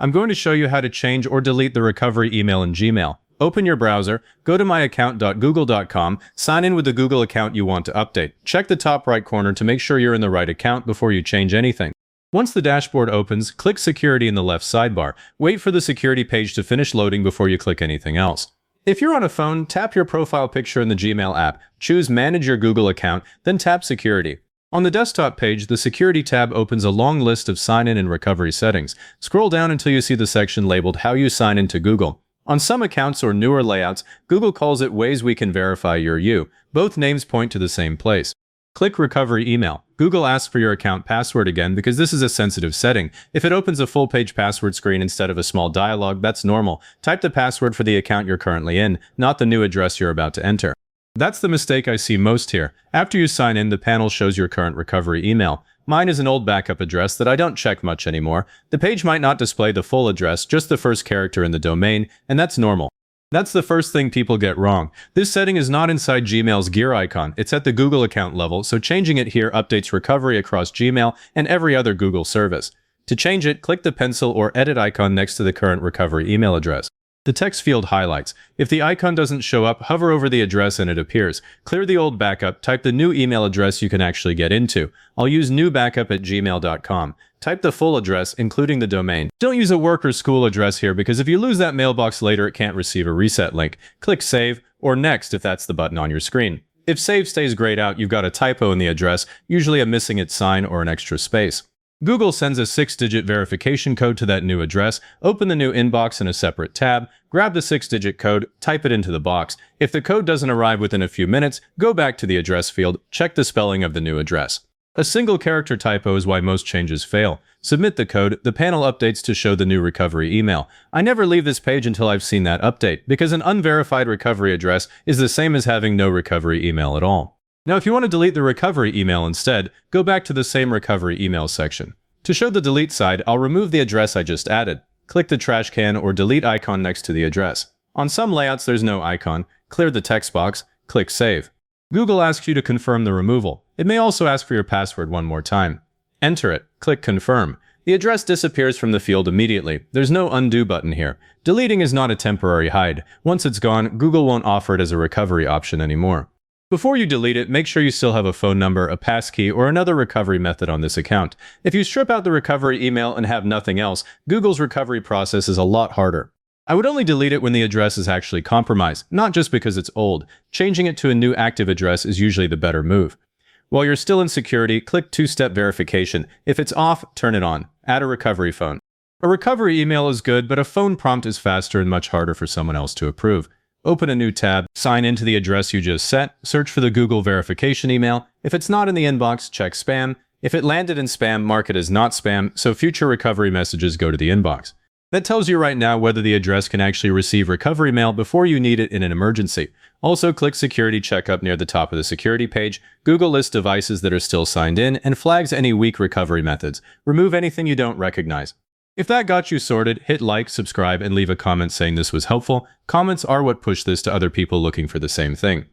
I'm going to show you how to change or delete the recovery email in Gmail. Open your browser, go to myaccount.google.com, sign in with the Google account you want to update. Check the top right corner to make sure you're in the right account before you change anything. Once the dashboard opens, click Security in the left sidebar. Wait for the security page to finish loading before you click anything else. If you're on a phone, tap your profile picture in the Gmail app, choose Manage your Google account, then tap Security. On the desktop page, the Security tab opens a long list of sign-in and recovery settings. Scroll down until you see the section labeled How you sign into Google. On some accounts or newer layouts, Google calls it Ways we can verify you're you. Both names point to the same place. Click Recovery Email. Google asks for your account password again because this is a sensitive setting. If it opens a full-page password screen instead of a small dialog, that's normal. Type the password for the account you're currently in, not the new address you're about to enter. That's the mistake I see most here. After you sign in, the panel shows your current recovery email. Mine is an old backup address that I don't check much anymore. The page might not display the full address, just the first character in the domain, and that's normal. That's the first thing people get wrong. This setting is not inside Gmail's gear icon. It's at the Google account level, so changing it here updates recovery across Gmail and every other Google service. To change it, click the pencil or edit icon next to the current recovery email address. The text field highlights. If the icon doesn't show up, hover over the address and it appears. Clear the old backup, type the new email address you can actually get into. I'll use newbackup@gmail.com. Type the full address, including the domain. Don't use a work or school address here because if you lose that mailbox later, it can't receive a reset link. Click Save, or Next if that's the button on your screen. If Save stays grayed out, you've got a typo in the address, usually a missing it sign or an extra space. Google sends a 6-digit verification code to that new address. Open the new inbox in a separate tab, grab the 6-digit code, type it into the box. If the code doesn't arrive within a few minutes, go back to the address field, check the spelling of the new address. A single character typo is why most changes fail. Submit the code, the panel updates to show the new recovery email. I never leave this page until I've seen that update, because an unverified recovery address is the same as having no recovery email at all. Now, if you want to delete the recovery email instead, go back to the same recovery email section. To show the delete side, I'll remove the address I just added. Click the trash can or delete icon next to the address. On some layouts, there's no icon. Clear the text box, click Save. Google asks you to confirm the removal. It may also ask for your password one more time. Enter it, click Confirm. The address disappears from the field immediately. There's no undo button here. Deleting is not a temporary hide. Once it's gone, Google won't offer it as a recovery option anymore. Before you delete it, make sure you still have a phone number, a passkey, or another recovery method on this account. If you strip out the recovery email and have nothing else, Google's recovery process is a lot harder. I would only delete it when the address is actually compromised, not just because it's old. Changing it to a new active address is usually the better move. While you're still in security, click two-step verification. If it's off, turn it on. Add a recovery phone. A recovery email is good, but a phone prompt is faster and much harder for someone else to approve. Open a new tab, sign into the address you just set, search for the Google verification email. If it's not in the inbox, check spam. If it landed in spam, mark it as not spam, so future recovery messages go to the inbox. That tells you right now whether the address can actually receive recovery mail before you need it in an emergency. Also, click Security Checkup near the top of the security page. Google lists devices that are still signed in and flags any weak recovery methods. Remove anything you don't recognize. If that got you sorted, hit like, subscribe, and leave a comment saying this was helpful. Comments are what push this to other people looking for the same thing.